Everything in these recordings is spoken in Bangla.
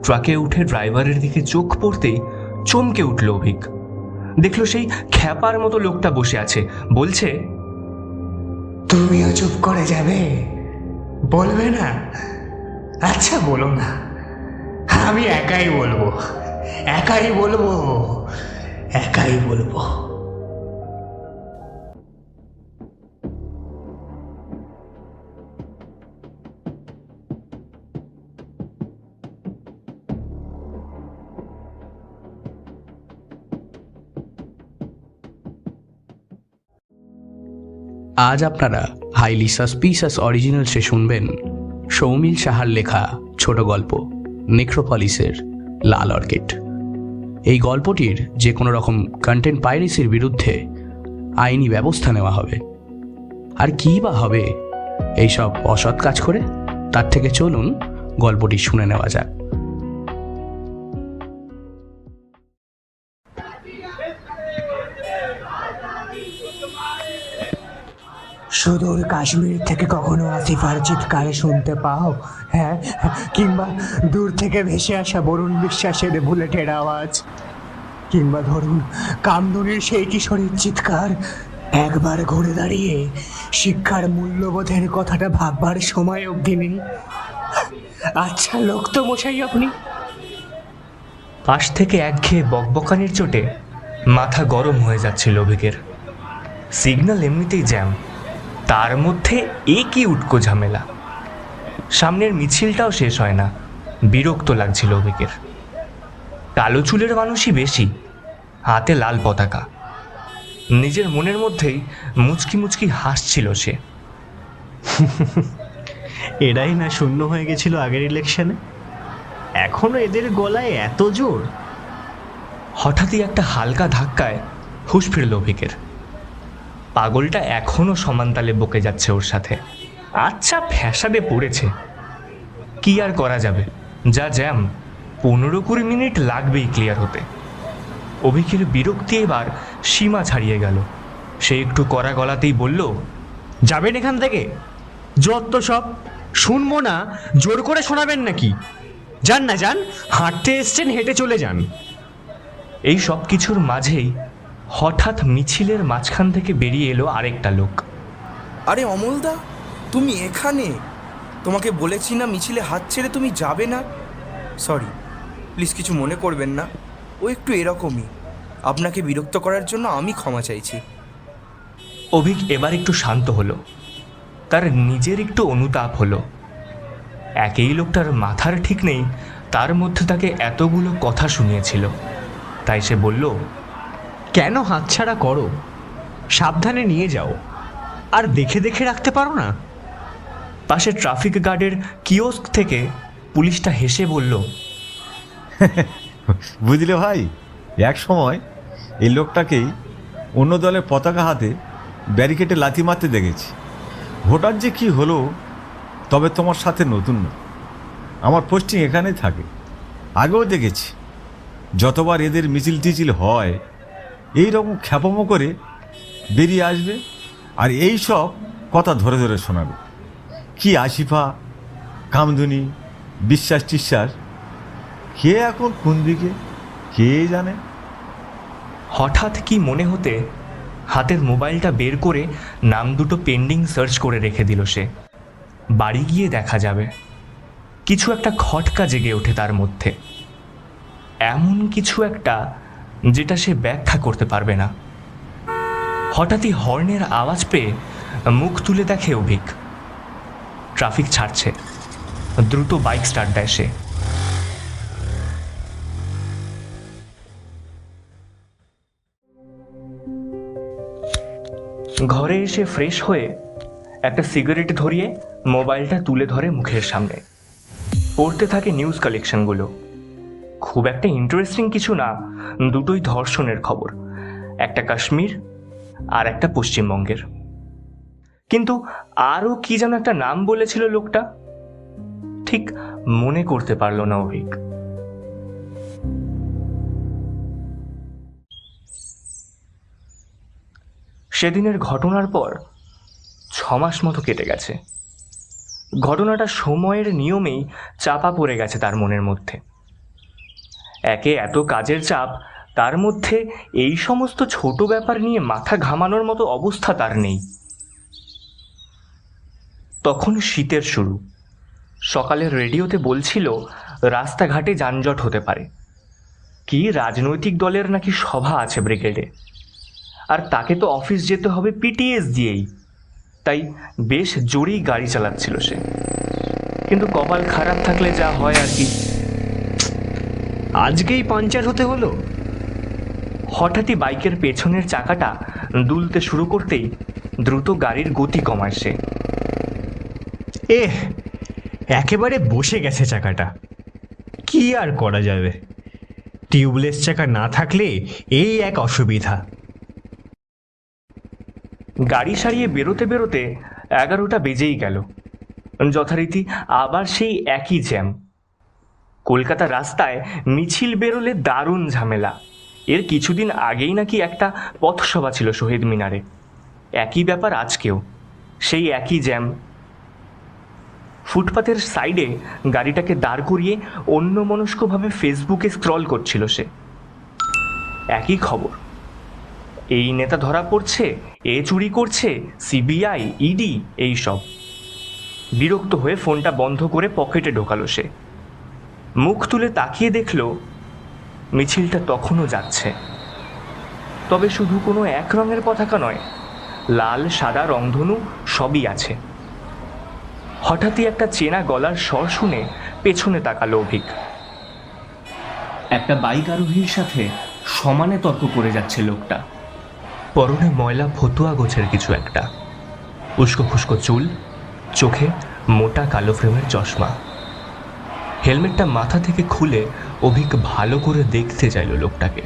ট্রাকে উঠে ড্রাইভারের দিকে চোখ পড়তেই চমকে উঠল অভিক। দেখলো সেই খ্যাপার মতো লোকটা বসে আছে, বলছে, তুমিও চুপ করে যাবে? বলবে না? আচ্ছা বলো না, আমি একাই বলবো, একাই বলবো, একাই বলবো। আজ আপনারা হাইলি সাসপিশাস অরিজিনালসে শুনবেন সৌমিল সাহার লেখা ছোট গল্প নেক্রোপলিসের লাল অর্কিড। এই গল্পটির যে কোনো রকম কন্টেন্ট পাইরেসির বিরুদ্ধে আইনি ব্যবস্থা নেওয়া হবে। আর কী বা হবে এইসব অসৎ কাজ করে? তার থেকে চলুন গল্পটি শুনে নেওয়া যাক। সুদূর কাশ্মীর থেকে কখনো আসিফার চিৎকারে শুনতে পাও? হ্যাঁ, কিংবা দূর থেকে ভেসে আসা বরুণ বিশ্বাসের বুলেটের আওয়াজ, কিংবা ধরুন কামদুনির সেই কিশোরীর চিৎকার। একবার ঘুরে দাঁড়িয়ে শিক্ষার মূল্যবোধের কথাটা ভাববার সময় অবধি নেই। আচ্ছা লোক তো মশাই আপনি। পাশ থেকে একঘেয়ে বকবকানির চোটে মাথা গরম হয়ে যাচ্ছিল অভিকের। সিগন্যাল এমনিতেই জ্যাম, তার মধ্যে কি উটকো ঝামেলা। সামনের মিছিলটাও শেষ হয় না, বিরক্ত লাগছিল অভিকের। কালো চুলের মানুষই বেশি, হাতে লাল পতাকা। নিজের মনের মধ্যেই মুচকি মুচকি হাসছিল সে। এরাই না শূন্য হয়ে গেছিল আগের ইলেকশনে, এখনো এদের গলায় এত জোর। হঠাৎই একটা হালকা ধাক্কায় হুঁশ ফিরল অভিকের। পাগলটা এখনো সমানতালে বকে যাচ্ছে ওর সাথে। আচ্ছা ফ্যাসাদে পড়েছে, কি আর করা যাবে। যা জ্যাম, 15-20 মিনিট লাগবেই ক্লিয়ার হতে। অভিকের বিরক্তি এবার সীমা ছাড়িয়ে গেল। সে একটু কড়া গলাতেই বলল, যাবেন এখান থেকে? যত সব শুনবো না, জোর করে শোনাবেন নাকি? যান না যান, হাঁটতে এসছেন, হেঁটে চলে যান। এই সব কিছুর মাঝেই হঠাৎ মিছিলের মাঝখান থেকে বেরিয়ে এলো আরেকটা লোক। আরে অমলদা, তুমি এখানে? তোমাকে বলেছি না মিছিলে হাত ছেড়ে তুমি যাবে না। সরি, প্লিজ কিছু মনে করবেন না। ও একটু এরকমই, আপনাকে বিরক্ত করার জন্য আমি ক্ষমা চাইছি। অভিক এবার একটু শান্ত হলো, তার নিজের একটু অনুতাপ হলো। একই লোকটার মাথার ঠিক নেই, তার মধ্যে তাকে এতগুলো কথা শুনিয়েছিল। তাই সে বলল, কেন হাতছাড়া করো? সাবধানে নিয়ে যাও, আর দেখে দেখে রাখতে পারো না? পাশে ট্রাফিক গার্ডের কিওস্ক থেকে পুলিশটা হেসে বলল, বুঝলে ভাই, এক সময় এই লোকটাকেই অন্য দলের পতাকা হাতে ব্যারিকেডে লাথি মারতে দেখেছি। ভোটার যে কি হলো, তবে তোমার সাথে নতুন না। আমার পোস্টিং এখানেই থাকে, আগেও দেখেছি। যতবার এদের মিছিল টিছিল হয়, এই রকম খ্যাপমো করে বেরিয়ে আসবে আর এই সব কথা ধরে ধরে শোনাবে। কি আসিফা, কামদুনি, বিশ্বাস টিশ্বাস, কে এখন কোন দিকে কে জানে। হঠাৎ কি মনে হতে হাতের মোবাইলটা বের করে নাম দুটো পেন্ডিং সার্চ করে রেখে দিল সে। বাড়ি গিয়ে দেখা যাবে। কিছু একটা খটকা জেগে ওঠে তার মধ্যে, এমন কিছু একটা যেটা সে ব্যাখ্যা করতে পারবে না। হঠাৎই হর্নের আওয়াজ পেয়ে মুখ তুলে দেখে অভিক। ট্রাফিক ছাড়ছে, দ্রুত বাইক স্টার্ট দেয় সে। ঘরে এসে ফ্রেশ হয়ে একটা সিগারেট ধরিয়ে মোবাইলটা তুলে ধরে মুখের সামনে। পড়তে থাকে নিউজ কালেকশনগুলো। খুব একটা ইন্টারেস্টিং কিছু না, দুটোই ধর্ষণের খবর, একটা কাশ্মীর আর একটা পশ্চিমবঙ্গের। কিন্তু আরও কি যেন একটা নাম বলেছিল লোকটা, ঠিক মনে করতে পারল না অভিক। সেদিনের ঘটনার পর 6 মাস মতো কেটে গেছে। ঘটনাটা সময়ের নিয়মেই চাপা পড়ে গেছে তার মনের মধ্যে। একে এত কাজের চাপ, তার মধ্যে এই সমস্ত ছোট ব্যাপার নিয়ে মাথা ঘামানোর মতো অবস্থা তার নেই। তখন শীতের শুরু। সকালের রেডিওতে বলছিল রাস্তাঘাটে যানজট হতে পারে, কি রাজনৈতিক দলের নাকি সভা আছে ব্রিগেডে, আর তাকে তো অফিস যেতে হবে পিটিএস দিয়েই। তাই বেশ জোরেই গাড়ি চালাচ্ছিল সে, কিন্তু কপাল খারাপ থাকলে যা হয় আর কি। আজকেই পাঞ্চার হতে হলো। হঠাৎই বাইকের পেছনের চাকাটা দুলতে শুরু করতেই দ্রুত গাড়ির গতি কমায় সে। একেবারে বসে গেছে চাকাটা, কি আর করা যাবে। টিউবলেস চাকা না থাকলে এই এক অসুবিধা। গাড়ি সারিয়ে বেরোতে বেরোতে 11টা বেজেই গেল। যথারীতি আবার সেই একই জ্যাম। কলকাতা রাস্তায় মিছিল বেরোলে দারুণ ঝামেলা। এর কিছুদিন আগেই নাকি একটা পথসভা ছিল শহীদ মিনারে, একই ব্যাপার আজকেও, সেই একই জ্যাম। ফুটপাতের সাইডে গাড়িটাকে দাঁড় করিয়ে অন্যমনস্কভাবে ফেসবুকে স্ক্রল করছিল সে। একই খবর, এই নেতা ধরা পড়ছে, এ চুরি করছে, সিবিআই, ইডি, এই সব। বিরক্ত হয়ে ফোনটা বন্ধ করে পকেটে ঢোকালো সে। মুখ তুলে তাকিয়ে দেখল মিছিলটা তখনও যাচ্ছে, তবে শুধু কোনো এক রঙের পতাকা নয়, লাল সাদা রংধনু সবই আছে। হঠাৎই একটা চেনা গলার স্বর শুনে পেছনে তাকালো অভিক। একটা বাইক আরোহীর সাথে সমানে তর্ক করে যাচ্ছে লোকটা। পরনে ময়লা ফতুয়া গোছের কিছু একটা, উস্কো ফুস্কো চুল, চোখে মোটা কালো ফ্রেমের চশমা। হেলমেটটা মাথা থেকে খুলে অভিক ভালো করে দেখতে চাইল লোকটাকে।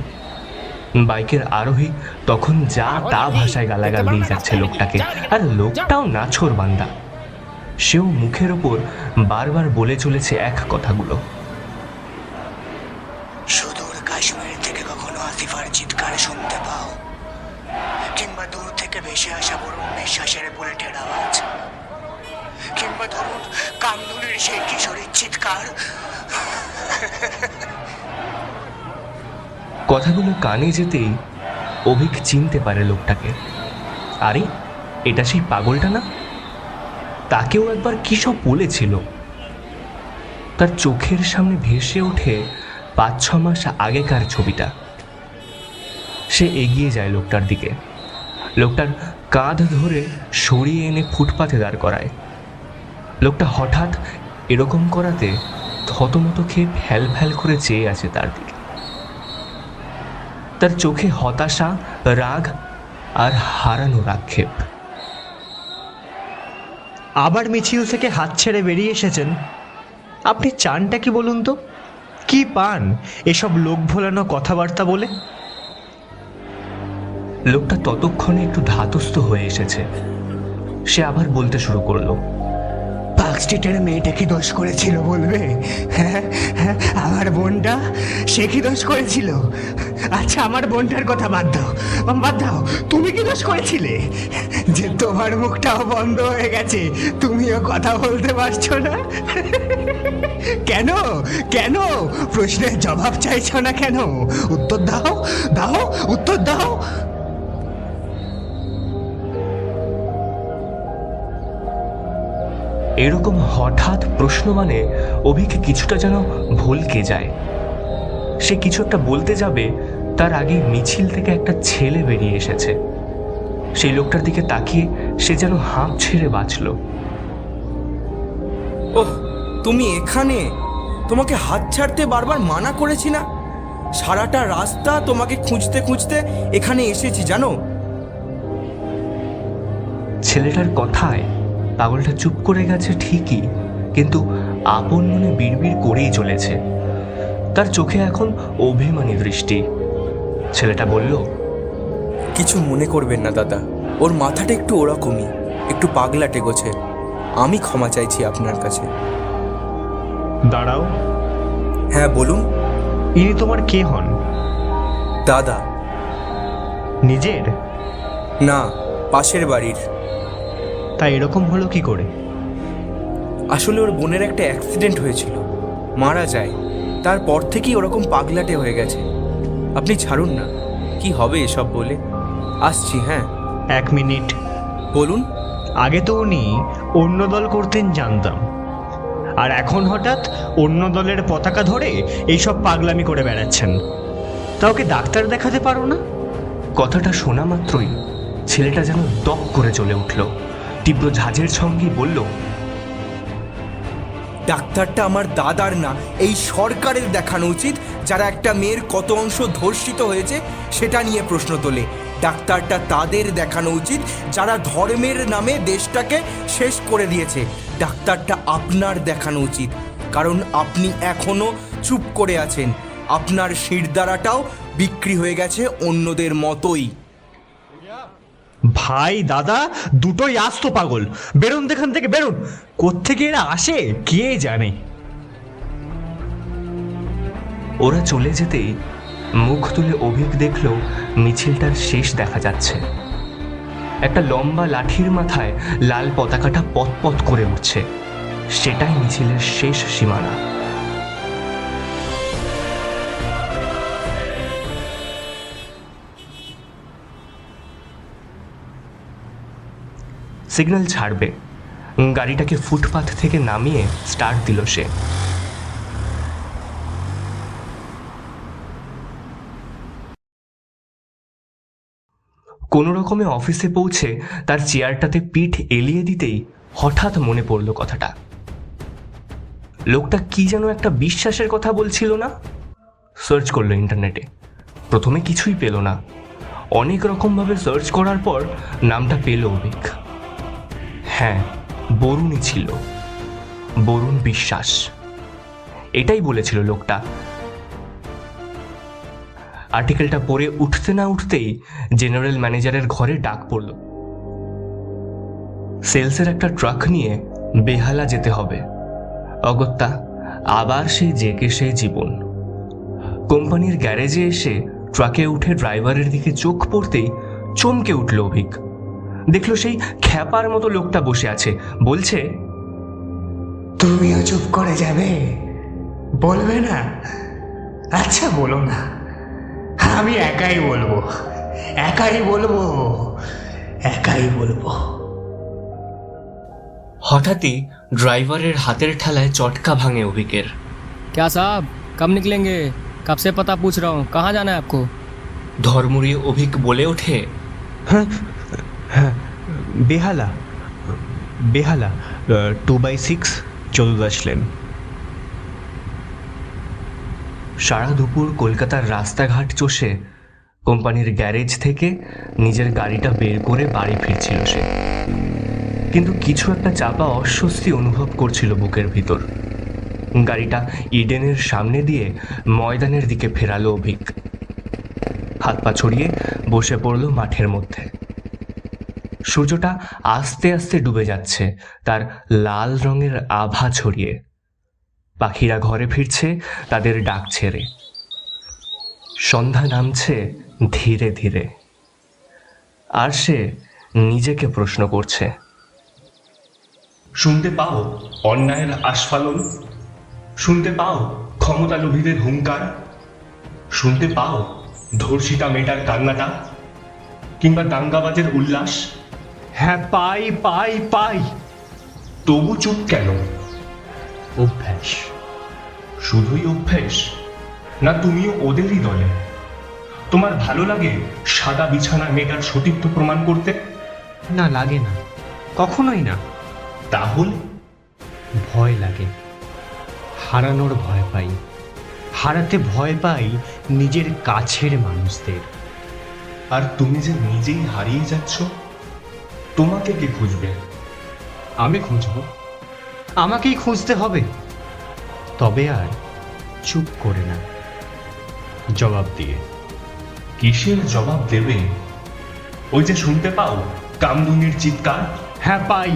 বাইকের আরোহী তখন যা তা ভাষায় গালাগাল দিয়ে যাচ্ছে লোকটাকে, আর লোকটাও নাছোড় বান্দা। সেও মুখের ওপর বারবার বলে চলেছে এক কথাগুলো। সুদূর কাশ্মীর থেকে কখনো আসিফার চিৎকার শুনতে পাও, কিংবা দূর থেকে ভেসে আসা বরুণ বিশ্বাসের বুলেটের আওয়াজ, কিংবা ধরুন কামদুনির সেই কিশোরীর চিৎকার। কথাগুলো কানে যেতেই অভিক চিনতে পারে লোকটাকে। আরে, এটা সেই পাগলটা না? তাকেও একবার কি সব বলেছিল। তার চোখের সামনে ভেসে ওঠে 5-6 মাস আগেকার ছবিটা। সে এগিয়ে যায় লোকটার দিকে, লোকটার কাঁধ ধরে সরিয়ে এনে ফুটপাতে দাঁড় করায়। লোকটা হঠাৎ এরকম করাতে থতমত খেয়ে ফ্যাল ফ্যাল করে চেয়ে আছে তার দিকে। তার চোখে হতাশা, রাগ আর হারানোর আক্ষেপ। আবার মিছিল থেকে হাত ছেড়ে বেরিয়ে এসেছেন। আপনি চানটা কি বলুন তো? কি পান এসব লোক ভোলানো কথাবার্তা বলে? লোকটা ততক্ষণে একটু ধাতস্থ হয়ে এসেছে। সে আবার বলতে শুরু করলো। পার্ক স্ট্রিটের মেয়েটা কি দোষ করেছিল বলবে? হ্যাঁ হ্যাঁ, আমার বোনটা, সে কি দোষ করেছিল? আচ্ছা, আমার বোনটার কথা বাদ দাও, বাদ দাও। তুমি কি দোষ করেছিলে যে তোমার মুখটাও বন্ধ হয়ে গেছে, তুমিও কথা বলতে পারছো না? কেন কেন প্রশ্নের জবাব চাইছো না কেন? উত্তর দাও, দাও, উত্তর দাও। এরকম হঠাৎ প্রশ্ন মানে অভিক কিছুটা যেন ভুলকে যায়। সে কিছু একটা বলতে যাবে, তার আগে মিছিল থেকে একটা ছেলে বেরিয়ে এসেছে। সেই লোকটার দিকে তাকিয়ে সে যেন হাঁপ ছেড়ে বাঁচল। ওহ, তুমি এখানে? তোমাকে হাত ছাড়তে বারবার মানা করেছি না? সারাটা রাস্তা তোমাকে খুঁজতে খুঁজতে এখানে এসেছি, জানো? ছেলেটার কথায় পাগলটা চুপ করে গেছে ঠিকই, কিন্তু আপন মনে বিড়বিড় করেই চলেছে। তার চোখে এখন অভিমানী দৃষ্টি। ছেলেটা বলল, কিছু মনে করবেন না দাদা, ওর মাথাটা একটু ওরকমই, একটু পাগলাটে গোছে। আমি ক্ষমা চাইছি আপনার কাছে। দাঁড়াও। হ্যাঁ বলুন। ইনি তোমার কে হন? দাদা। নিজের? না, পাশের বাড়ির। তা এরকম হলো কি করে? আসলে ওর বোনের একটা অ্যাক্সিডেন্ট হয়েছিল, মারা যায়। তারপর থেকেই ওরকম পাগলাটে হয়ে গেছে। আপনি ছাড়ুন না, কি হবে এসব বলে। আসছি, হ্যাঁ। 1 মিনিট। বলুন। আগে তো উনি অন্য দল করতেন জানতাম, আর এখন হঠাৎ অন্য দলের পতাকা ধরে এইসব পাগলামি করে বেড়াচ্ছেন। তা ওকে ডাক্তার দেখাতে পারো না? কথাটা শোনা মাত্রই ছেলেটা যেন দপ করে চলে উঠল, তীব্র ঝাঁঝের সঙ্গেই বলল, ডাক্তারটা আমার দাদার না, এই সরকারের দেখানো উচিত, যারা একটা মেয়ের কত অংশ ধর্ষিত হয়েছে সেটা নিয়ে প্রশ্ন তোলে। ডাক্তারটা তাদের দেখানো উচিত যারা ধর্মের নামে দেশটাকে শেষ করে দিয়েছে। ডাক্তারটা আপনার দেখানো উচিত, কারণ আপনি এখনো চুপ করে আছেন। আপনার শিরদাঁড়াটাও বিক্রি হয়ে গেছে অন্যদের মতোই। ভাই দাদা দুটোই আস্ত পাগল। বেরোন এখান থেকে, বেরোন। কোত্থেকে এরা আসে কে জানে। ওরা চলে যেতেই মুখ তুলে অভিক দেখল মিছিলটার শেষ দেখা যাচ্ছে। একটা লম্বা লাঠির মাথায় লাল পতাকাটা পতপত করে উঠছে, সেটাই মিছিলের শেষ সীমানা। সিগন্যাল ছাড়বে, গাড়িটাকে ফুটপাথ থেকে নামিয়ে স্টার্ট দিল সে। কোনো রকমে অফিসে পৌঁছে তার চেয়ারটাতে পিঠ এলিয়ে দিতেই হঠাৎ মনে পড়ল কথাটা। লোকটা কি যেন একটা বিশ্বাসের কথা বলছিল না? সার্চ করলো ইন্টারনেটে, প্রথমে কিছুই পেল না। অনেক রকমভাবে সার্চ করার পর নামটা পেল অভিক। হ্যাঁ, বরুণই ছিল, বরুণ বিশ্বাস। এটাই বলেছিল লোকটা। আর্টিকেলটা পড়ে উঠতে না উঠতেই জেনারেল ম্যানেজারের ঘরে ডাক পড়ল। সেলসের একটা ট্রাক নিয়ে বেহালা যেতে হবে। অগত্যা আবার সেই জেকে সেই জীবন। কোম্পানির গ্যারেজে এসে ট্রাকে উঠে ড্রাইভারের দিকে চোখ পড়তেই চমকে উঠল অভিক। দেখল সেই খ্যাপার মতো লোকটা বসে আছে, বলছে, তুমিও চুপ করে যাবে? বলবে না? আচ্ছা বলো না, আমি একাই বলবো, একাই বলবো, একাই বলবো। হঠাৎই ড্রাইভারের হাতের ঠেলায় চটকা ভাঙে অভিকের। क्या साहब कब निकलेंगे? कब से पता पूछ रहा हूँ, कहाँ जाना है आपको? ধর্মরিয়ে অভিক বলে ওঠে, বেহালা, বেহালা 2/6 14 লেন। সারা দুপুর কলকাতার রাস্তাঘাট চষে কোম্পানির গ্যারেজ থেকে নিজের গাড়িটা বের করে বাড়ি ফিরছিল সে। কিন্তু কিছু একটা চাপা অস্বস্তি অনুভব করছিল বুকের ভিতর। গাড়িটা ইডেনের সামনে দিয়ে ময়দানের দিকে ফেরালো অভিক। হাত পা ছড়িয়ে বসে পড়ল মাঠের মধ্যে। সূর্যটা আস্তে আস্তে ডুবে যাচ্ছে, তার লাল রঙের আভা ছড়িয়ে। পাখিরা ঘরে ফিরছে তাদের ডাক ছেড়ে। সন্ধ্যা নামছে ধীরে ধীরে। আর সে নিজেকে প্রশ্ন করছে, শুনতে পাও অন্যায়ের আস্ফালন? শুনতে পাও ক্ষমতা লোভীদের হুঙ্কার? শুনতে পাও ধর্ষিতা মেয়েটার কান্নাটা, কিংবা দাঙ্গাবাজের উল্লাস? হ্যাঁ, পাই পাই পাই। তবু চুপ কেন? অভ্যাস। শুধুই অভ্যেস, না তুমিও ওদেরই দলে? তোমার ভালো লাগে সাদা বিছানা মেয়েটার সতীত্ব প্রমাণ করতে? না, লাগে না, কখনোই না। তাহলে ভয় লাগে, হারানোর ভয় পাই। হারাতে ভয় পাই নিজের কাছের মানুষদের। আর তুমি যে নিজেই হারিয়ে যাচ্ছ, তোমাকে কে খুঁজবে? আমি খুঁজব, আমাকেই খুঁজতে হবে। তবে আর চুপ করে না, জবাব দিয়ে। কিসের জবাব দেবে? ওই যে শুনতে পাও কামদুনির চিৎকার? হ্যাঁ পাই।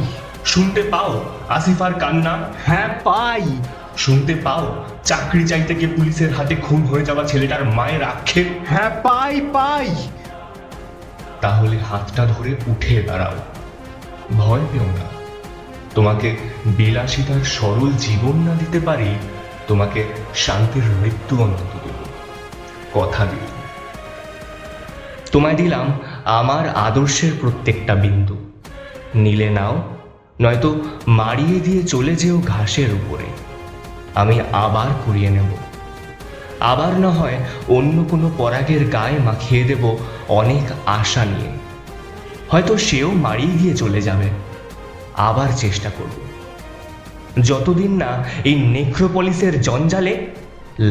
শুনতে পাও আসিফার কান্না? হ্যাঁ পাই। শুনতে পাও চাকরি চাইতে গিয়ে পুলিশের হাতে খুন হয়ে যাওয়া ছেলেটার মায়ের আক্ষেপ? হ্যাঁ পাই পাই। তাহলে হাতটা ধরে উঠে দাঁড়াও, ভয় পেও না। তোমাকে বিলাসিতার সরল জীবন না দিতে পারি, তোমাকে শান্তির মৃত্যু অন্তত দেব, কথা দিলাম। তোমায় দিলাম আমার আদর্শের প্রত্যেকটা বিন্দু, নিলে নাও, নয়তো মারিয়ে দিয়ে চলে যেও ঘাসের উপরে। আমি আবার কুড়িয়ে নেব, আবার না হয় অন্য কোনো পরাগের গায়ে মাখিয়ে দেব অনেক আশা নিয়ে। হয়তো সেও মারিয়ে দিয়ে চলে যাবে, আবার চেষ্টা করব, যতদিন না এই নেক্রোপলিসের জঞ্জালে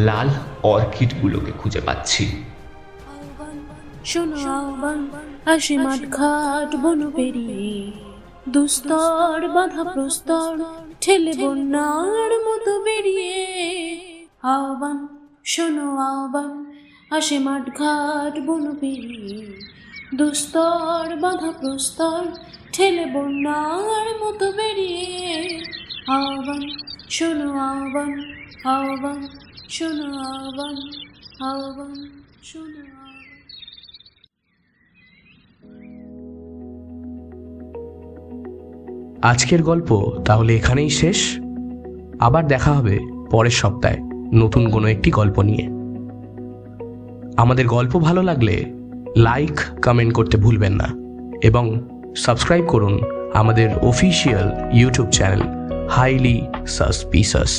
লাল অর্কিডগুলোকে খুঁজে পাচ্ছি। শোনো আহ্বান, আসে মাঠ ঘাট বন পেরিয়ে, দুস্তর বাধা প্রস্তর ঠেলে বন্যার মতো বেরিয়ে। আহ্বান, শোনো আহ্বান, আসে মাঠ ঘাট বন পেরিয়ে, দুস্তর বাধা প্রস্তর ঠেলে বন্যার মতো বেরিয়ে। আহ্বান, শোনো আহ্বান, আহ্বান, শোনো আহ্বান, আহ্বান, শোনো আহ্বান। আজকের গল্প তাহলে এখানেই শেষ। আবার দেখা হবে পরের সপ্তাহে নতুন কোনো একটি গল্প নিয়ে। আমাদের গল্প ভালো লাগলে লাইক কমেন্ট করতে ভুলবেন না এবং সাবস্ক্রাইব করুন আমাদের অফিসিয়াল ইউটিউব চ্যানেল হাইলি সাসপিসাস।